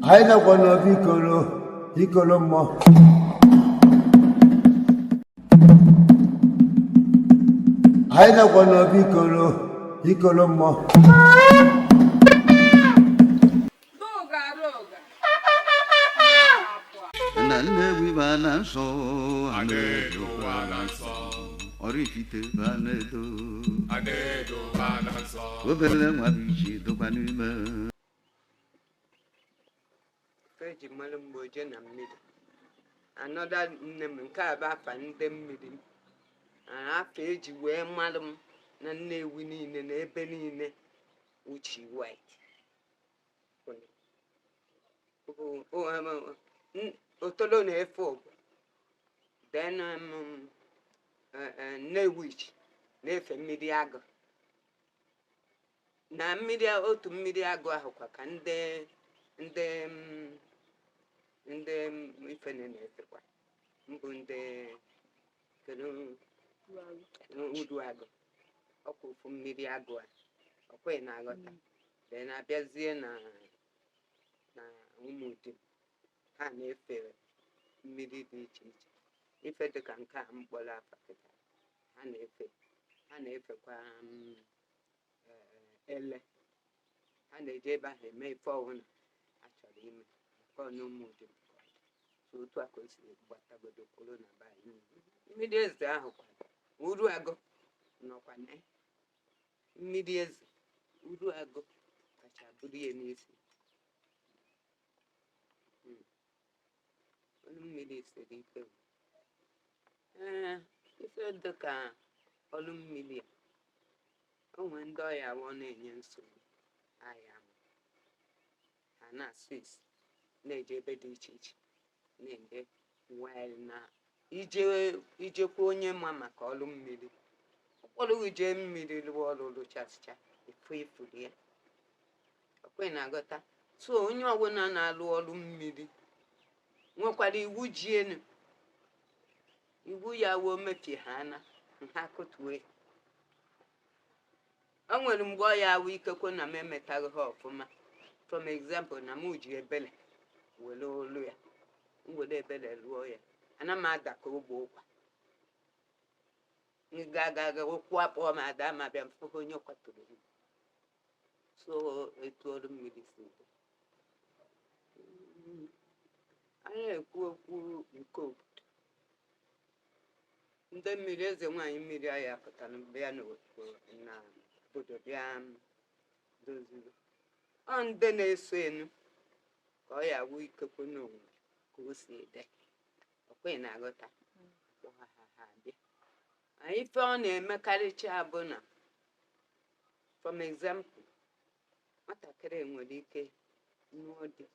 Haina kwa no bikolo mo. Haina kwa no bikolo mo. Nane bana so anedo bana so orifite bana do anedo bana so obele mwabichi do banime Feji malum boje na mmiri. Another nne m nke a bụ afa ndị mmiri. Afa eji wee malum na Nnewi niile na ebe niile uchi white. Otolo na-efe ogo. Then Nnewi na-efe mmiri agụ. Na mmiri otu mmiri agụ ahụ kwa ka ndị ife na-efekwa mbụ ndị udu agụ ọkwa ofu mmiri agụ a ọkwa na-aghọta dee na-abịazie na ụmụdim ha na-efe mmiri dị iche iche ife dịka nke a mkpọrọ afa kịta ha na-efekwa ele ha na-eje ebe ahụ eme ife ọbụla a chọrọ ime nke n'ụmụdim otu a ka o si gbatagodo kwuru na be anyị mmiri eze ahụ kwa uru agụ nọkwa na mmiri eze uru agụ kacha bụrụ ya n'isi ọnụ mmiri siri ike ife dịka ọlụ mmiri a o nwere ndị ọya awọ na-enye nsogbu ahịa ha na-asụ isi na-eje ebe dị iche iche na-ede wel na ijekwa onye ma maka ọlụ mmiri ụkpọrọ ije mmiri lụọ ọrụ lụchasịcha efu ya okwe na-agọta so onye ọbụla na-alụ ọrụ mmiri nwekwara iwu ji enu iwu ya woo mepie ha na ha kụtue o nwere mgbe ọ ya awụ ikekwe na m emetaghị ha ọfụma from example na m ji ebele were olu ya were ebele lụọ ya ana m ada ka ogbe ụkwa ga ụkwụ akpọ m ada ma bịa mfụhụ onye kwaturu m so etu ọrụ mmiri si dị anyị ekwu okwu nke obodo ndị mmiri eze nwaanyị mmiri ahịa pụtara bịa n'obodo bịa doziri ọ ndị na-eso enu ka ọ ya wụ ikekwe n'onwe ka o si ede ọkwe na-aghọta ha bịa ife ọ na-emekarịcha bụ na from example nwatakịrị nwere ike nụọ di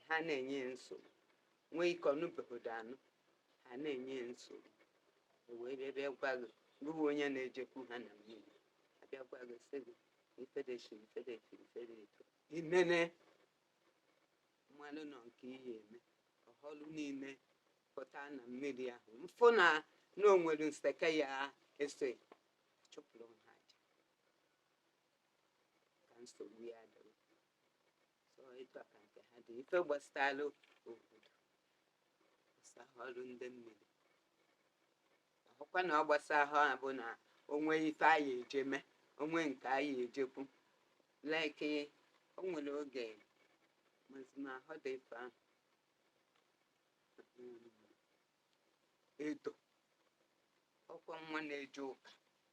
ha na-enye nsogbu nwee ike ọnụbeghịdo anụ ha na-enye nsogbu wee bịa gwa gị ruo onye na-ejekwu ha na mmiri abịa gwa gị sị gị ifedechi eto inene mmanụ nọ nke ihe eme ọhọlụ niile pụta na mmiri ahụ mfụ na o nwere nseke ya eso chụpụrụ ha aja ka nsogbu ya dịrị so etu a ka nke ha dị ife gbasara obodo gbasara ọrụ ndị mmiri ọkwa na ọ gbasara ha bụ na onwe ife anyị eje mee onwe nke anyị ejekwu like o nwere oge mazima ahụ dị ife ahụ edo ọkwa nwa na-eje ụka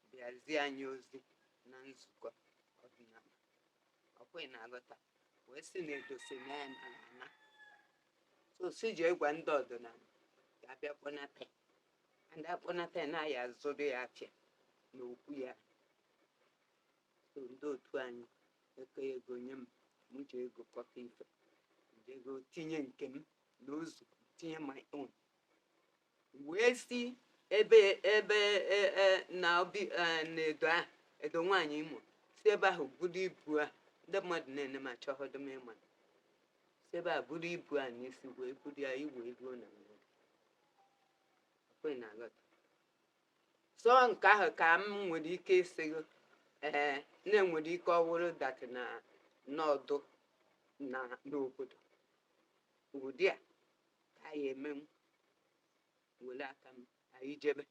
bịazie anyị ozi na nzukọ ọdịnala ọkwa na-aghọta wee sị na edosi na ya na so si ji egwa ndị ọdịnala ga-abịa kpọnata ndị akpọnata na ya azụrụ ya afịa na okwu ya so ndị otu anyị eke ego nye m ji ego kọta ife ji ego tinye nke m na ozu tinye my own wee si ebe na edo nwaanyị Imo si ebe ahụ buru ibu a ndị mmadụ na-ene ma chọhọdụ m ịma si ebe a buru ibu a n'isi wee buru ya iwee ruo na mmiri okwe na-aghọta so nke ahụ ka m nwere ike ịsị na-enwere ike ọwụrụ dat na n'ọdụ n'obodo ụdị a ka anyị emenwu were aka m anyị jebe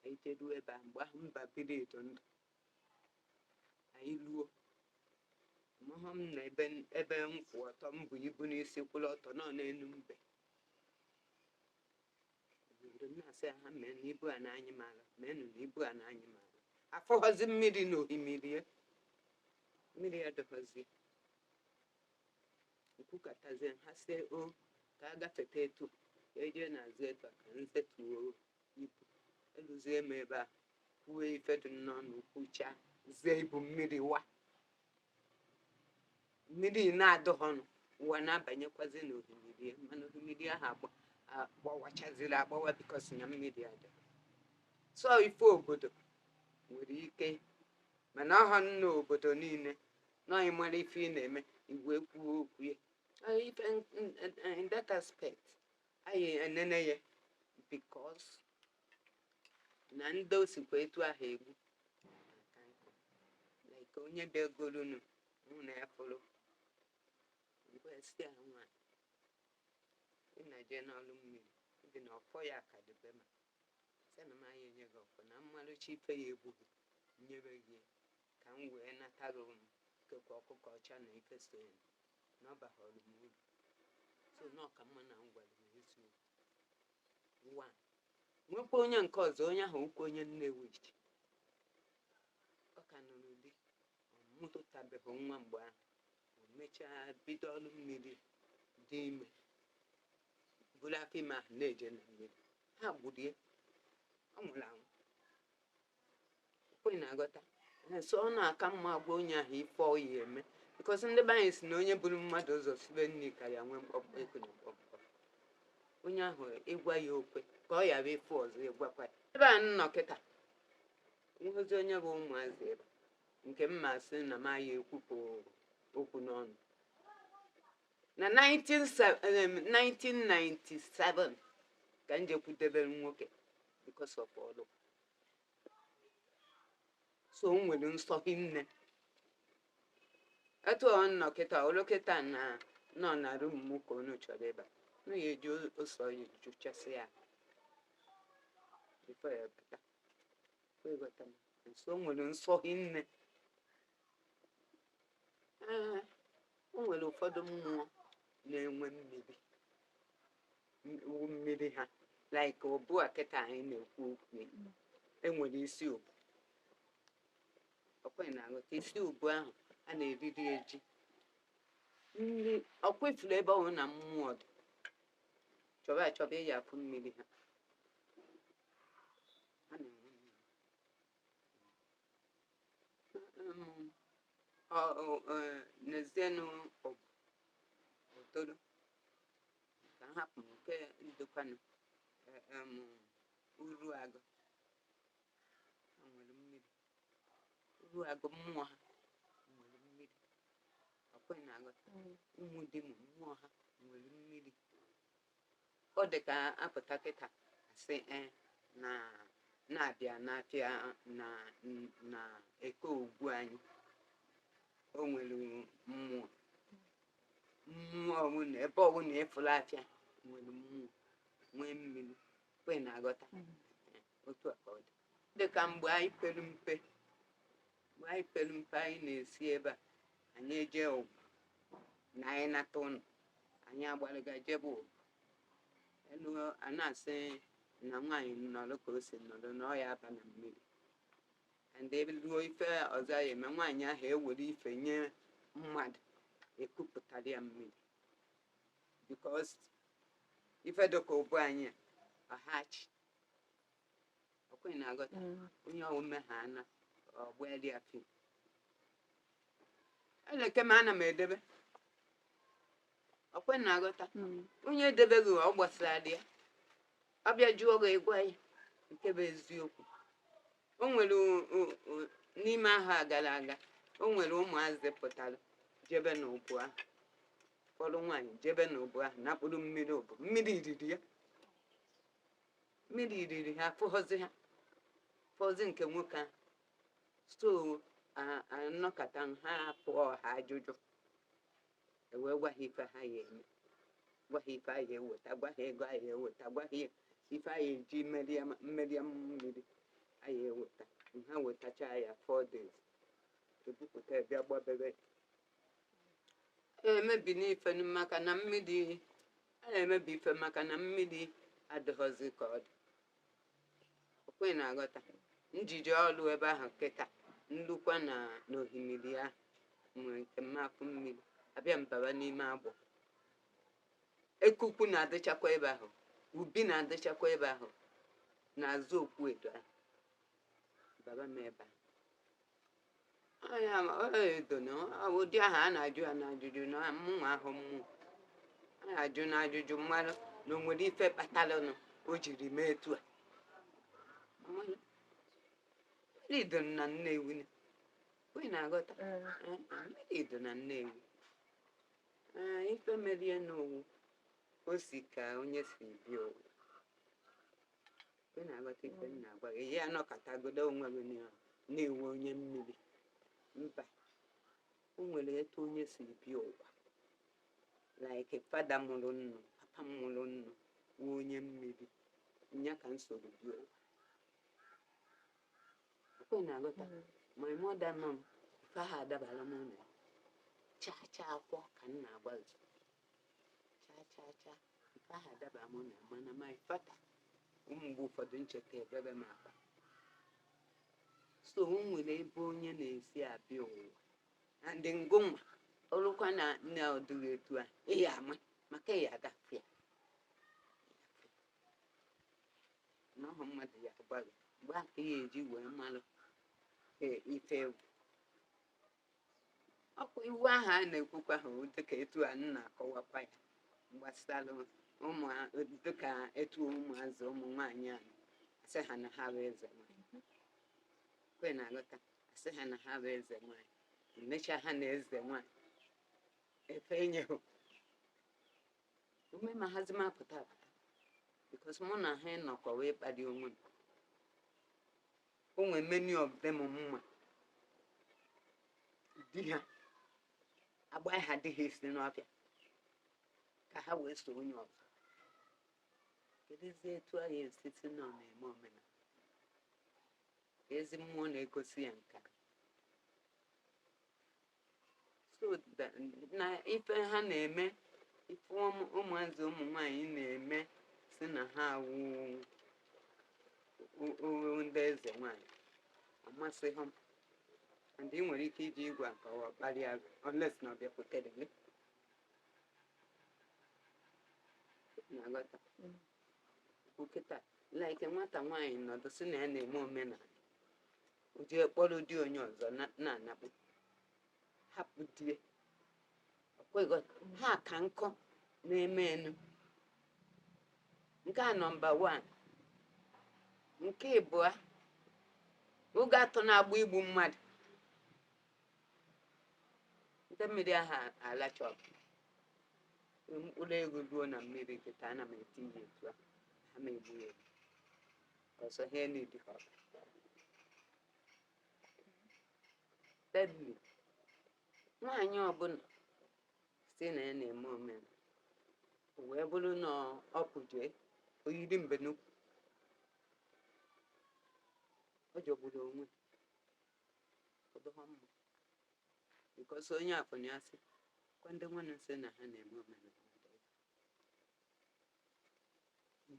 anyị jeruo ebe a mgbe ahụ mba biri edo ndụ anyị luo mahụ m na ebe m kwụ ọtọ m bụ ibu n'isi kwụrụ ọtọ nọ n'elu mbe na-asị ha mee na ibu a na-anyị mara meenụ na ibu a na-anyị mara afọghọzi mmiri na ohimiri mmiri ya dọghọzie nkwukatazie ha si o ka a gafeta etu eje n'azụ etu a ka nzetuo ibu eluzie m ebe a kwuo ife dị n'ọnụ kwucha zie ibu mmiri wa mmiri na-adọghọnụ ụwa na-abanyekwazi n'ohimiri mana ohimiri ahụ agbawachaziri agbawa bikos na mmiri adịghị so ife obodo nwere ike mana ọha n'obodo niile nọghị mara ife ị na-eme igwe kwuo okwu ya ife in that aspect anyị enene ya bikos na ndị osikwa etu ahụ egbu like onye bịagolunu mụ na ya fọrọ mgbe si ahụ nwanyị ị na-eje n'ọrụ mmiri dị na ọfọ ya ka dịbe ma sị na m anyị enye gị ọfọ na mmalụchi ife ya egbughị nyebe gị ka m wee natarụ m kekwa ọkụkọ ọcha na ife so ya na ọ baghọrọ m uru so n'ọka mma na m gwara m eziokwu nwa nwekwa onye nke ọzọ onye ahụ ukwu onye Nnewi ọ ka nọ n'ụdị ọmụtụtabeghị nwa mgbe ahụ o mechaa bido ọrụ mmiri dị ime bụrụ afọ ime ahụ na-eje na mmiri ha gburie ọ nwụrụ anwụ okwe na-agọta so ọ na-aka mma gwa onye ahụ ife ọ ya eme bikọs ndị be anyị si na onye buru mmadụ ụzọ sibe nri ka ya nwee mkpọkpọ ekonye mkpọkpọ onye ahụ ịgwa ya okwe ka ọ yara efu ọzọ ịgwakwa ya ebe a nọ kịta ịhụzi onye bụ ụmụazị ebe nke mma sị na m aya ekwupụ okwu n'ọnụ na 1997 ka m jekwudebere nwoke because of ọrụ so o nwere nsọhi nne etu ọ nọ kịta ọrụ kịta na nọ na rum m ka unu chọrọ ịba unu ya eji ose ọya jụchasị ya bifo ya pụta so o nwere nsọhi nne o nwere ụfọdụ mmụọ na-enwe mmiri ha like obu a kịta anyị na-ekwu okwu enwere isi obu ọkwa na-aghọta isi obu ahụ a na-eriri eji nri ọkwa ifuru ebe ọ na mmụọ dị chọba achọba eji afụ mmiri ha n'ezienụ otoro ka m hapụ nke ndokwanụ uru agụ ha nwere mmiri uru agụ mmụọ ha nwere mmiri ọkwe na-agọta ụmụ di m mmụọ ha nwere mmiri ọ dị ka apụta kịta asị na-abịa n'afịa na eke ogbu anyị o nwere mmụọ ọbụla ebe ọbụla ịfụrụ afịa nwere mmụọ nwee mmiri kwe na-agọta otu a ka ọ dị dịka mgbe anyị pere mpe anyị na-esi ebe a anyị eje ọgwụ na anyị nata ụnụ anyị agbalịga jebe ụgwụ elu a na-asị na nwaanyị nọrọ ka o si nọrọ na ọ ya aba na mmiri and eluo ife ọzọ ya eme nwaanyị ahụ ewere ife nye mmadụ ekupụtara ya mmiri because ife dịka ụbụ anyị ọhachi ọkwe na-agọta onye ọwụme ha ana ọgbali afọ eleke m ana m edebe ọkwe na-agọta onye edebeghị ọ gbasara dị ya ọbịa jụọ gị ịgwa ya nke bụ eziokwu o nwere n'ime ahụ gara aga o nwere ụmụazị pụtara jebe n'ụbụ ahụ ụfọdụ nwaanyị jebe n'ụbụ ahụ na-akpụrụ mmiri ụbụ mmiri riri ha fọzi nke nwoke ahụ so anọkọta ha pụọ ha ajụjụ ewee gwa ha ife ha ya eme, gwa ha ife a ya eweta, gwa ha ego a ya eweta, gwa ha ife a ya eji mmeri mmiri a ya eweta. Ha wetacha ya 4 days ebupụta bịa gbabebe emebi n'ife maka na mmiri a na-emebi ife maka na mmiri adịghọzi ka ọ dị. Okwe na-aghọta njiji ọrụ ebe ahụ kịta nlukwa na n'ohimiri ya nwere nke mmapụ mmiri abịa mbaba n'ime agbọ, ekuku na-adịchakwa ebe ahụ, ubi na-adịchakwa ebe ahụ n'azụ okwu edo ahụ baba m ebe ahụ edo na ụdị ahụ a na-ajụ ya n'ajụjụ na mụnwa ahụ mmụọ a na-ajụ n'ajụjụ mmadụ na o nwere ife kpatalụnụ o jiri mee etu a. Mmiri do na Nnewi we na-aghọta mmiri do na Nnewi ife merie n'owu o si ka onye si bịa owu we na-aghọta ife m na-agwa gị ya anọkọtagodo onwe gị na-ewe onye mmiri mba o nwere etu onye si bịa ụwa like fada mụrụ nnu papa m mụrụ nnu wee onye mmiri nya ka nsogbu bịa ụwa. Okwe na-aghọta my mother nọ m ife ahụ adabara m ụlọ chaa chaa akwọ ka m na-agbazi chaa chaa chaa ife ahụ adabara m ụlọ mana my father mgbe ụfọdụ ncheta ebebe m akwa so o nwere ebe onye na-esi abịa ụwa na ndị ngụnwa ọrụkwa na nne ọdụghị etu a ịya ama maka ya agafe ya n'ọhụ mmadụ ya agbaghị mgbe aka ya eji wee malụ ife egwu ọkwa iwu ahụ a na-ekwukwa ha dịka etu a na-akọwakwa ya gbasara dịka etu ụmụazị ụmụ nwaanyị ahụ asị ha na ha bụ eze nwanyị kwe na-aghọta asị ha na ha bụ eze nwanyị emechaa ha na eze nwanyị efe enyeghị ume ma hazi mapụta apụta bikos mụ na ha nọkọ wee kpali onwe m o nwere many of them mma di ha agba ha adịghị esi n'ọbịa ka ha wee so onye ọzọ kedụzi etu a ya esiti nọ na-eme omenala ka ezi mmụọ na-egosi ya nka so na ife ha na-eme ife ụmụazị ụmụ nwanyị na-eme si na ha wụ ndị eze nwanyị amasịghị m and ị nwere ike iji igwe akawa kparịa unless na ọbịakwutere gị na-aghọta nkịta like nwata nwaanyị nọdụ si na ya na-eme omenala ụdị kpọrọ di onye ọzọ na-anakpụ hapụ die ọkweghọta ha ka nkọ na-eme enu nke a nọmba 1. nke ịbụa oge atọ na-agba igbu mmadụ ndị mmiri ahụ alachọpụ mkpụrụ ego ruo na mmiri kịta ana m eti ihe etu a ha ma egbu ya ọsọ ihe na-edi ha deadly nwaanyị ọbụla si na ya na-eme omenala wee bụrụ na ọ pụjee oyiri mbenukwu ọ jọgburu onwe ọdụghọ mma bikọs onye afọnya asị kwa ndị nwanne nsị na ha na-eme omenala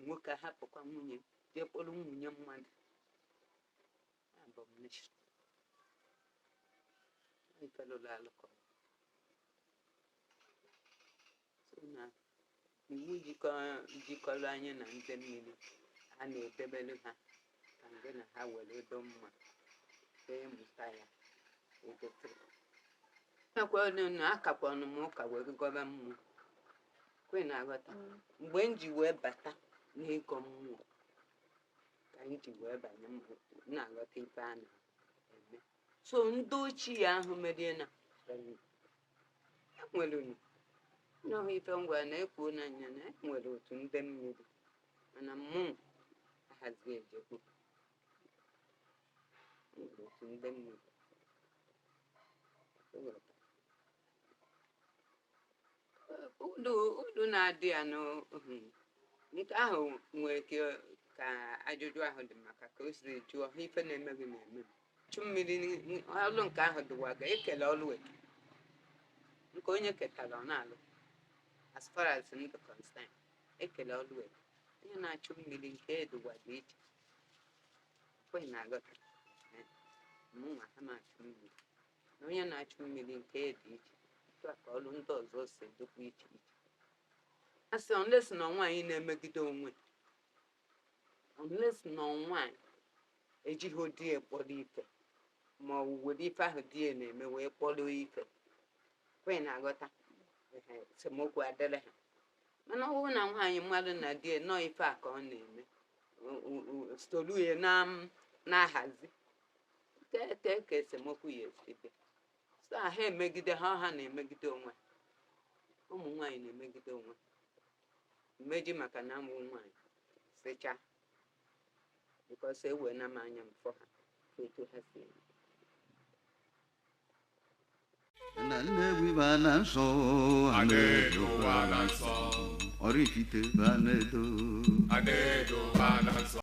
nwoke ahapụkwa nwunye jee kpọrọ nwunye mmadụ abomination ifelụlụ alụkọ so na iwu jikọrọ anyị na ndị mmiri a na-edebelu ha ka ndị na ha were edo mma wee mụta ya egotere ekwenụ na akakwanụ m ụka wee gọba mmụọ kwe na-aghọta mgbe m ji wee bata n'ịgọ mmụọ ka m ji wee banye na-aghọta ife a na-eme so ndị ochie ahụ merie na enwere n'ọhụ ife ngwa na-ekwu n'anya na enwere otu ndị mmiri mana mmụọ ahazi ejekwu otu ndị mmiri udu na-adị ya nke ahụ nwere ike ka ajụjụ ahụ dị maka ka o siri jụọ ife na-eme gị na-eme chụ mmiri ọlụ nke ahụ dịwa ga ekele ọlụ eke nke onye ketara ọ na-alụ as far as ndị concern ekele ọlụ eke onye na-achụ mmiri nke dịwa dị iche kwenye na-agọta mụnwa ha na-achụ mmiri na onye na-achụ mmiri nke dị iche otu a ka ọlụ ndị ọzọ si dịkwa iche iche asị unless na nwaanyị na-emegide onwe unless na nwaanyị ejighị di ya kpọrọ ife ma ọ were ife ahụ di ya na-eme wee kpọrọ ife kwenye na-aghọta esemokwu adịrị ha mana ọ bụrụ na nwaanyị mmadụ na di ya nọọ ife a ka ọ na-eme stolu ya na-ahazi ka esemokwu ya esi bịa so ha emegide ha na-emegide onwe ụmụ nwaanyị na-emegide onwe mmeji maka na amụ nwaanyị sịcha because ewe na m anya mfọ ha otu ha si na Nnewi ba na nsọ Adedo ba na nsọ Oraifite ba na edo Adedo ba na nsọ